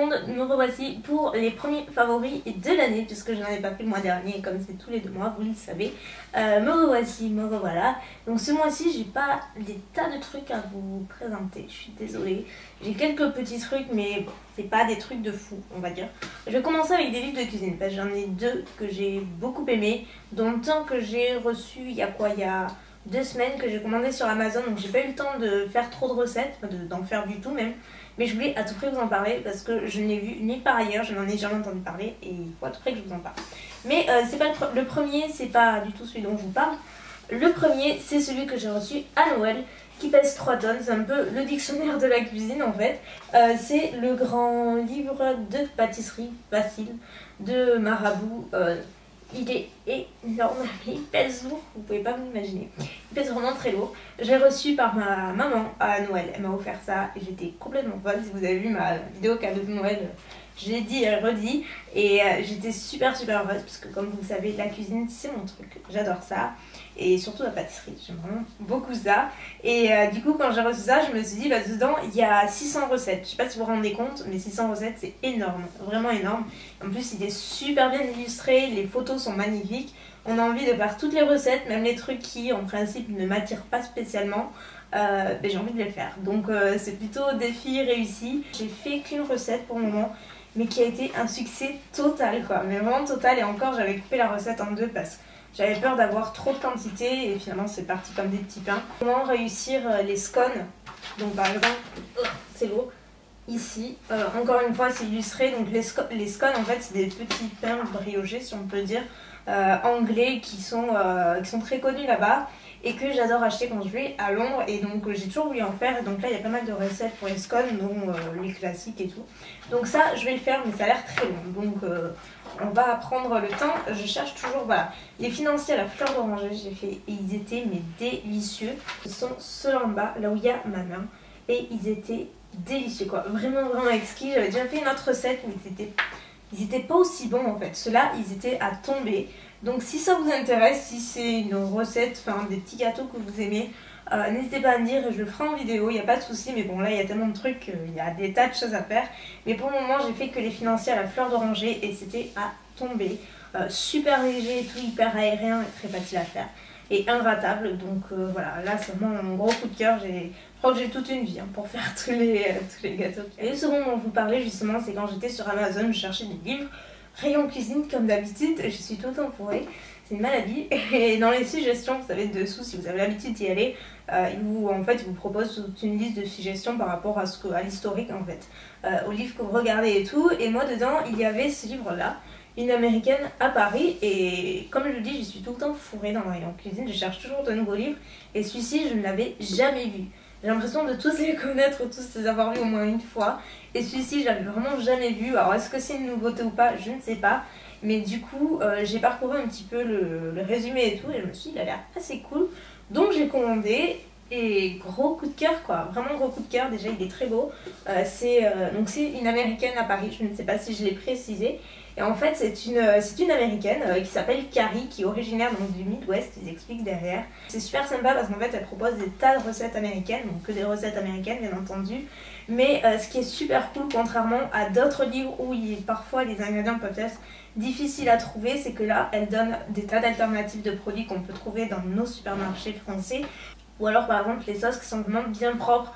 monde, me revoici pour les premiers favoris de l'année puisque je n'en ai pas fait le mois dernier et comme c'est tous les 2 mois, vous le savez. Me revoici, me revoilà. Donc ce mois-ci, j'ai pas des tas de trucs à vous présenter, je suis désolée. J'ai quelques petits trucs mais bon, c'est pas des trucs de fou, on va dire. Je vais commencer avec des livres de cuisine parce que j'en ai 2 que j'ai beaucoup aimé, dont un que j'ai reçu il y a 2 semaines que j'ai commandé sur Amazon, donc j'ai pas eu le temps de faire trop de recettes, d'en faire du tout même. Mais je voulais à tout prix vous en parler parce que je n'ai vu nulle part ailleurs, je n'en ai jamais entendu parler et il faut à tout prix que je vous en parle. Mais c'est pas le premier, c'est pas du tout celui dont je vous parle. Le premier, c'est celui que j'ai reçu à Noël, qui pèse 3 tonnes, c'est un peu le dictionnaire de la cuisine en fait. C'est le grand livre de pâtisserie facile de Marabout. Il est énorme, il pèse lourd, vous pouvez pas vous l'imaginer. Il pèse vraiment très lourd. Je l'ai reçu par ma maman à Noël, elle m'a offert ça et j'étais complètement folle. Si vous avez vu ma vidéo cadeau de Noël, je l'ai dit et redit et j'étais super heureuse parce que comme vous le savez, la cuisine c'est mon truc, j'adore ça. Et surtout la pâtisserie, j'aime vraiment beaucoup ça. Et du coup quand j'ai reçu ça, je me suis dit bah dedans il y a 600 recettes. Je sais pas si vous vous rendez compte, mais 600 recettes c'est énorme, vraiment énorme. En plus il est super bien illustré, les photos sont magnifiques. On a envie de faire toutes les recettes, même les trucs qui en principe ne m'attirent pas spécialement. J'ai envie de les faire. Donc c'est plutôt défi réussi. J'ai fait qu'une recette pour le moment, mais qui a été un succès total quoi. Mais vraiment total, et encore j'avais coupé la recette en 2 parce que j'avais peur d'avoir trop de quantité et finalement c'est parti comme des petits pains. Comment réussir les scones? Donc par exemple, c'est lourd. Ici, encore une fois c'est illustré, donc les scones en fait c'est des petits pains briochés si on peut dire, anglais qui sont très connus là-bas et que j'adore acheter quand je vais à Londres, et donc j'ai toujours voulu en faire, et donc là il y a pas mal de recettes pour les scones, dont les classiques et tout. Donc ça je vais le faire mais ça a l'air très long, donc on va prendre le temps. Je cherche toujours, voilà, les financiers à la fleur d'oranger j'ai fait et ils étaient mais délicieux. Ce sont ceux en bas, là où il y a ma main, et ils étaient délicieux quoi, vraiment exquis. J'avais déjà fait une autre recette mais ils étaient pas aussi bons en fait. Ceux-là ils étaient à tomber. Donc si ça vous intéresse, si c'est une recette, enfin des petits gâteaux que vous aimez, n'hésitez pas à me dire, je le ferai en vidéo, il n'y a pas de souci. Mais bon là il y a tellement de trucs, il y a des tas de choses à faire. Mais pour le moment j'ai fait que les financiers à la fleur d'oranger et c'était à tomber. Super léger et tout, hyper aérien et très facile à faire. Et ingratable, donc voilà, là c'est vraiment mon gros coup de cœur. Je crois que j'ai toute une vie hein, pour faire tous les gâteaux. Et le second dont je vous parlais justement, c'est quand j'étais sur Amazon, je cherchais des livres rayon cuisine comme d'habitude, je suis tout le temps fourrée, c'est une maladie. Et dans les suggestions, vous savez dessous, si vous avez l'habitude d'y aller, ils vous proposent toute une liste de suggestions par rapport à l'historique en fait, aux livres que vous regardez et tout. Et moi dedans, il y avait ce livre-là, Une américaine à Paris, et comme je le dis, je suis tout le temps fourrée dans le rayon cuisine, je cherche toujours de nouveaux livres, et celui-ci, je ne l'avais jamais vu. J'ai l'impression de tous les connaître, tous les avoir vus au moins une fois. Et celui-ci, je l'avais vraiment jamais vu. Alors, est-ce que c'est une nouveauté ou pas? Je ne sais pas. Mais du coup, j'ai parcouru un petit peu le résumé et tout. Et je me suis dit, il a l'air assez cool. Donc, j'ai commandé. Et gros coup de cœur quoi, vraiment gros coup de cœur. Déjà il est très beau, donc c'est une américaine à Paris, je ne sais pas si je l'ai précisé. Et en fait c'est une américaine qui s'appelle Carrie, qui est originaire donc, du Midwest, ils expliquent derrière. C'est super sympa parce qu'en fait elle propose des tas de recettes américaines, donc que des recettes américaines bien entendu. Mais ce qui est super cool, contrairement à d'autres livres où parfois les ingrédients peuvent être difficiles à trouver, c'est que là elle donne des tas d'alternatives de produits qu'on peut trouver dans nos supermarchés français. Ou alors par exemple les sauces qui sont vraiment bien propres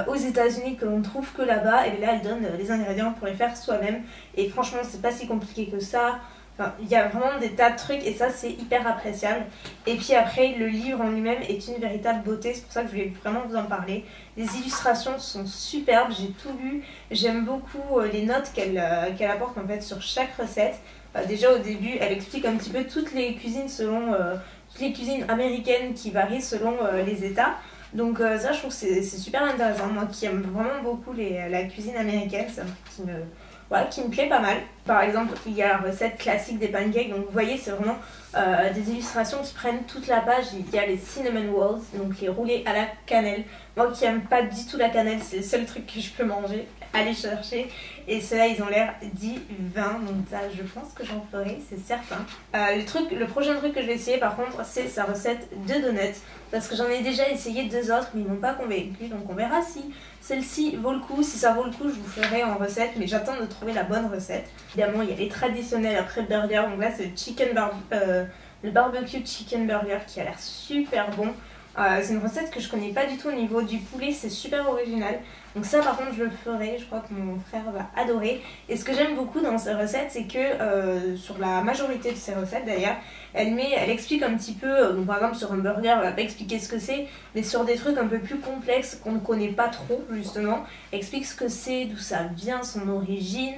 aux États-Unis que l'on trouve que là-bas, et là elle donne les ingrédients pour les faire soi-même. Et franchement c'est pas si compliqué que ça. Enfin, il y a vraiment des tas de trucs et ça c'est hyper appréciable. Et puis après le livre en lui-même est une véritable beauté, c'est pour ça que je voulais vraiment vous en parler. Les illustrations sont superbes, j'ai tout lu. J'aime beaucoup les notes qu'elle apporte en fait sur chaque recette. Déjà au début elle explique un petit peu toutes les cuisines selon... les cuisines américaines qui varient selon les états. Donc ça je trouve que c'est super intéressant. Moi qui aime vraiment beaucoup la cuisine américaine, c'est un truc qui me plaît pas mal. Par exemple il y a la recette classique des pancakes, donc vous voyez c'est vraiment des illustrations qui prennent toute la page. Il y a les cinnamon rolls, donc les roulés à la cannelle. Moi qui aime pas du tout la cannelle, c'est le seul truc que je peux manger, aller chercher. et ceux-là ils ont l'air divins, donc ça je pense que j'en ferai, c'est certain. Le prochain truc que je vais essayer par contre c'est sa recette de donuts, parce que j'en ai déjà essayé 2 autres mais ils m'ont pas convaincu, donc on verra si celle-ci vaut le coup. Si ça vaut le coup je vous ferai en recette, mais j'attends de trouver la bonne recette. Évidemment il y a les traditionnels après burger, donc là c'est le barbecue chicken burger qui a l'air super bon. C'est une recette que je connais pas du tout au niveau du poulet, c'est super original. Donc ça par contre je le ferai, je crois que mon frère va adorer. Et ce que j'aime beaucoup dans ces recettes, c'est que sur la majorité de ces recettes d'ailleurs, elle explique un petit peu, donc par exemple sur un burger elle va pas expliquer ce que c'est, mais sur des trucs un peu plus complexes qu'on ne connaît pas trop justement, elle explique ce que c'est, d'où ça vient, son origine,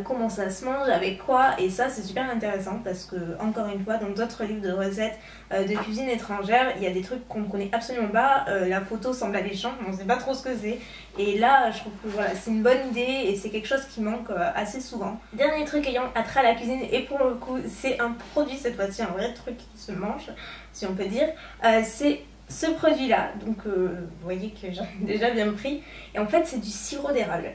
comment ça se mange, avec quoi, et ça c'est super intéressant parce que encore une fois dans d'autres livres de recettes de cuisine étrangère il y a des trucs qu'on ne connaît absolument pas, la photo semble alléchante mais on sait pas trop ce que c'est, et là je trouve que voilà c'est une bonne idée et c'est quelque chose qui manque assez souvent. Dernier truc ayant attrait à la cuisine, et pour le coup c'est un produit cette fois-ci, un vrai truc qui se mange si on peut dire, c'est ce produit là, donc vous voyez que j'en ai déjà bien pris, et en fait c'est du sirop d'érable.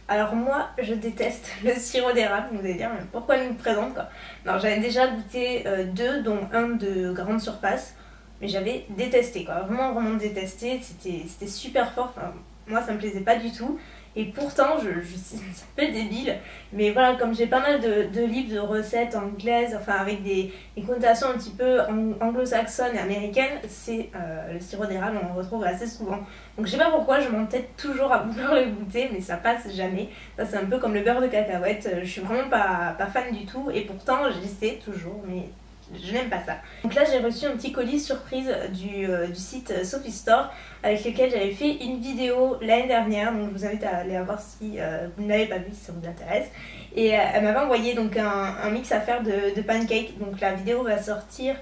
Alors moi je déteste le sirop d'érable, vous allez dire mais pourquoi elle nous présente quoi. Non, j'avais déjà goûté 2 dont un de grande surface, mais j'avais détesté quoi, vraiment détesté, c'était super fort, enfin, moi ça me plaisait pas du tout. Et pourtant, c'est un peu débile, mais voilà, comme j'ai pas mal de livres de recettes anglaises, enfin avec des connotations un petit peu anglo-saxonnes et américaines, c'est le sirop d'érable, on le retrouve assez souvent. Donc je sais pas pourquoi, je m'entête toujours à vouloir le goûter, mais ça passe jamais. Ça c'est un peu comme le beurre de cacahuète, je suis vraiment pas fan du tout, et pourtant j'essaie toujours, mais je n'aime pas ça. Donc là j'ai reçu un petit colis surprise du site Sophie Store, avec lequel j'avais fait une vidéo l'année dernière, donc je vous invite à aller la voir si vous ne l'avez pas vu, si ça vous intéresse. Et elle m'avait envoyé donc un mix à faire de pancakes, donc la vidéo va sortir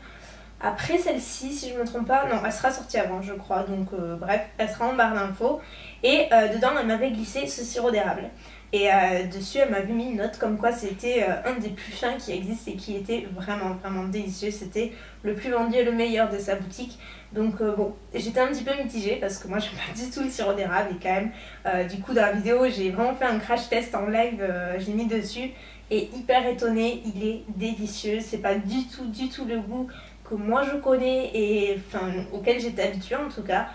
après celle-ci si je me trompe pas, non elle sera sortie avant je crois, donc bref elle sera en barre d'infos. Et dedans elle m'avait glissé ce sirop d'érable. Et dessus elle m'avait mis une note comme quoi c'était un des plus fins qui existe et qui était vraiment délicieux. C'était le plus vendu et le meilleur de sa boutique. Donc bon, j'étais un petit peu mitigée parce que moi j'aime pas du tout le sirop d'érable, et quand même du coup dans la vidéo j'ai vraiment fait un crash test en live, j'ai mis dessus, et hyper étonnée, il est délicieux. C'est pas du tout le goût que moi je connais et enfin auquel j'étais habituée en tout cas.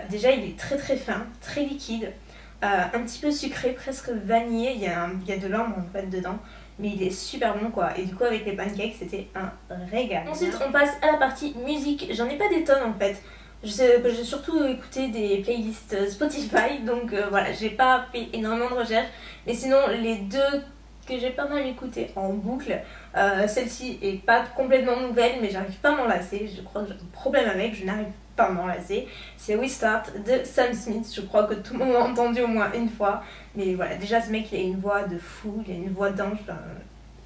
Déjà il est très fin, très liquide. Un petit peu sucré, presque vanillé, il y a de l'ambre en fait dedans, mais il est super bon quoi, et du coup avec les pancakes c'était un régal. Ensuite on passe à la partie musique, j'en ai pas des tonnes en fait, j'ai surtout écouté des playlists Spotify, donc voilà, j'ai pas fait énormément de recherches, mais sinon les deux que j'ai pas mal écouté en boucle, celle-ci est pas complètement nouvelle mais j'arrive pas à m'en lasser, je crois que j'ai un problème avec, je n'arrive pas à m'en lasser. C'est We Start de Sam Smith, je crois que tout le monde l'a entendu au moins une fois, mais voilà, déjà ce mec il a une voix de fou, il a une voix d'ange, enfin,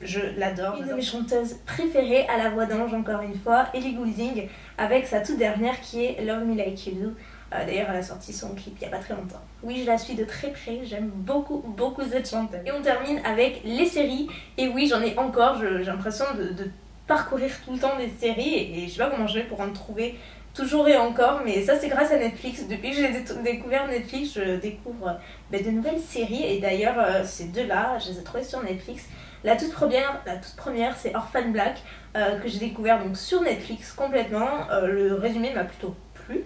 je l'adore. Une de mes chanteuses préférées à la voix d'ange encore une fois, Ellie Goulding, avec sa toute dernière qui est Love Me Like You Do. D'ailleurs elle a sorti son clip il n'y a pas très longtemps. Oui, je la suis de très près, j'aime beaucoup cette chanteuse. Et on termine avec les séries, et oui j'en ai encore, j'ai l'impression de parcourir tout le temps des séries, et je sais pas comment je vais pour en trouver toujours et encore, mais ça c'est grâce à Netflix. Depuis que j'ai découvert Netflix, je découvre de nouvelles séries, et d'ailleurs ces deux-là, je les ai trouvées sur Netflix. La toute première c'est Orphan Black, que j'ai découvert donc sur Netflix complètement. Le résumé m'a plutôt plu.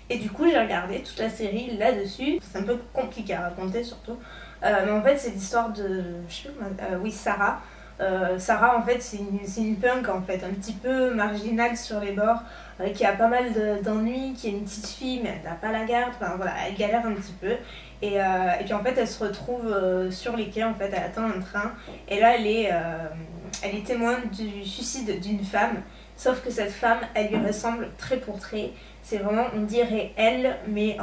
Et du coup j'ai regardé toute la série là-dessus. C'est un peu compliqué à raconter surtout. Mais en fait c'est l'histoire de... je sais pas comment... oui, Sarah. Sarah en fait c'est une punk en fait, un petit peu marginale sur les bords, qui a pas mal d'ennuis, qui est une petite fille mais elle n'a pas la garde, enfin voilà, elle galère un petit peu. Et puis en fait elle se retrouve sur les quais, en fait elle attend un train, et là elle est témoin du suicide d'une femme. Sauf que cette femme, elle lui ressemble trait pour trait. C'est vraiment, on dirait elle, mais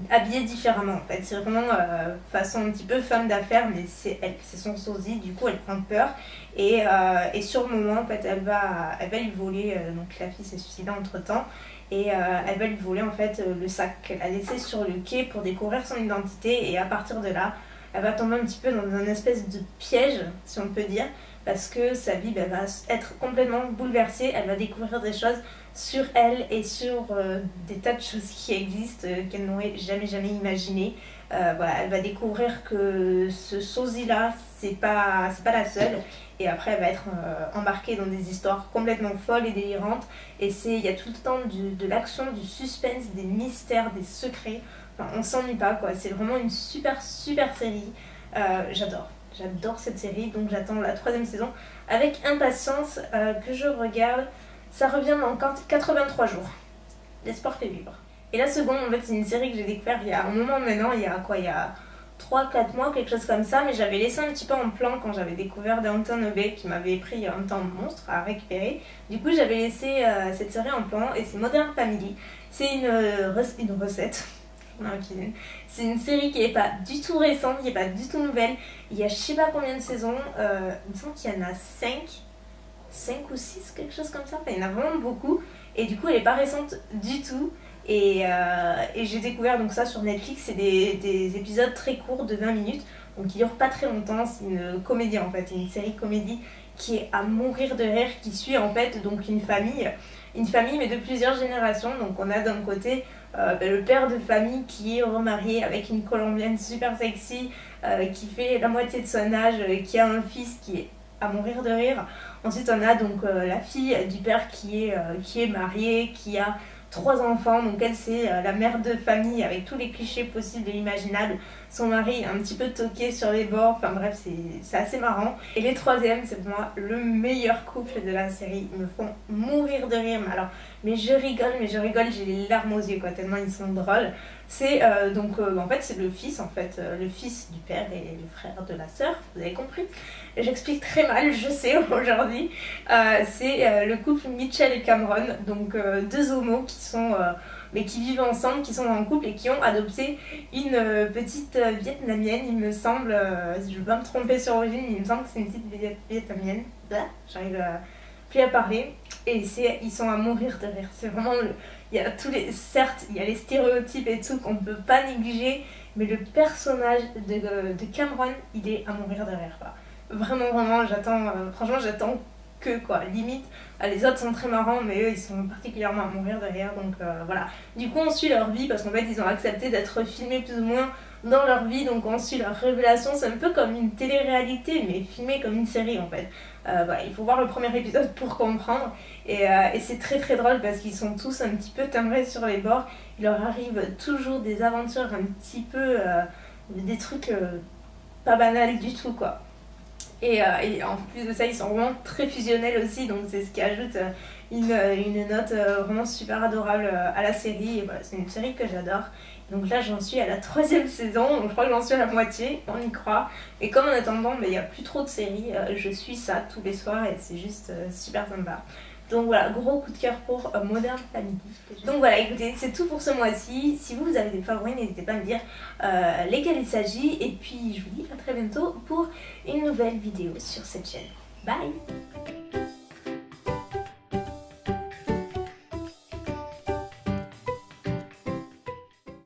habillée différemment en fait. C'est vraiment façon un petit peu femme d'affaires, mais c'est elle, c'est son sosie. Du coup, elle prend peur. Et sur le moment, en fait, elle va lui voler. Donc la fille s'est suicidée entre temps. Et elle va lui voler en fait le sac qu'elle a laissé sur le quai pour découvrir son identité. Et à partir de là, elle va tomber un petit peu dans un espèce de piège, si on peut dire, parce que sa vie va être complètement bouleversée, elle va découvrir des choses sur elle et sur des tas de choses qui existent qu'elle n'aurait jamais imaginées. Voilà, elle va découvrir que ce sosie-là, c'est pas la seule. Et après, elle va être embarquée dans des histoires complètement folles et délirantes. Et il y a tout le temps de l'action, du suspense, des mystères, des secrets. Enfin, on s'ennuie pas, quoi. C'est vraiment une super série. J'adore cette série. Donc j'attends la 3e saison avec impatience que je regarde. Ça revient dans 83 jours. L'espoir fait vivre. Et la seconde, en fait, c'est une série que j'ai découvert il y a un moment maintenant. Il y a 3-4 mois, quelque chose comme ça, mais j'avais laissé un petit peu en plan quand j'avais découvert Downton Abbey, qui m'avait pris un temps monstre à récupérer. Du coup, j'avais laissé cette série en plan, et c'est Modern Family. C'est une recette dans la cuisine. C'est une série qui n'est pas du tout récente, qui n'est pas du tout nouvelle. Il y a je sais pas combien de saisons, il me semble qu'il y en a 5 ou 6, quelque chose comme ça. Enfin, il y en a vraiment beaucoup, et du coup, elle n'est pas récente du tout. Et j'ai découvert donc ça sur Netflix. C'est des épisodes très courts de 20 minutes, donc qui durent pas très longtemps. C'est une comédie en fait, une série comédie qui est à mourir de rire, qui suit en fait donc une famille mais de plusieurs générations. Donc on a d'un côté le père de famille qui est remarié avec une Colombienne super sexy, qui fait la moitié de son âge, qui a un fils qui est à mourir de rire. Ensuite on a donc la fille du père qui est mariée, qui a 3 enfants, donc elle c'est la mère de famille avec tous les clichés possibles et imaginables. Son mari est un petit peu toqué sur les bords, enfin bref, c'est assez marrant. Et les 3e, c'est pour moi le meilleur couple de la série, ils me font mourir de rire, mais je rigole, j'ai les larmes aux yeux quoi, tellement ils sont drôles. C'est en fait c'est le fils le fils du père et le frère de la sœur, vous avez compris. J'explique très mal, je sais aujourd'hui. C'est le couple Mitchell et Cameron, donc 2 homos qui vivent ensemble, qui sont en couple et qui ont adopté une petite vietnamienne, il me semble. Je ne veux pas me tromper sur l'origine, mais il me semble que c'est une petite vietnamienne. J'arrive plus à parler. Et ils sont à mourir de rire. C'est vraiment certes, il y a les stéréotypes et tout qu'on ne peut pas négliger, mais le personnage de Cameron, il est à mourir de rire, quoi. Vraiment, franchement, j'attends que quoi, limite. Les autres sont très marrants, mais eux, ils sont particulièrement à mourir de rire, donc voilà. Du coup, on suit leur vie, parce qu'en fait, ils ont accepté d'être filmés plus ou moins dans leur vie, donc on suit leur révélation. C'est un peu comme une télé-réalité, mais filmée comme une série, en fait. Voilà, il faut voir le premier épisode pour comprendre, et c'est très drôle, parce qu'ils sont tous un petit peu timbrés sur les bords. Il leur arrive toujours des aventures un petit peu, des trucs pas banals du tout, quoi. Et en plus de ça, ils sont vraiment très fusionnels aussi, donc c'est ce qui ajoute une note vraiment super adorable à la série. Et voilà, c'est une série que j'adore. Donc là, j'en suis à la 3e saison, donc je crois que j'en suis à la moitié, on y croit. Et comme en attendant, il n'y a plus trop de séries, je suis ça tous les soirs et c'est juste super sympa. Donc voilà, gros coup de cœur pour Modern Family. Donc voilà, écoutez, c'est tout pour ce mois-ci. Si vous avez des favoris, n'hésitez pas à me dire lesquels il s'agit. Et puis je vous dis à très bientôt pour une nouvelle vidéo sur cette chaîne. Bye!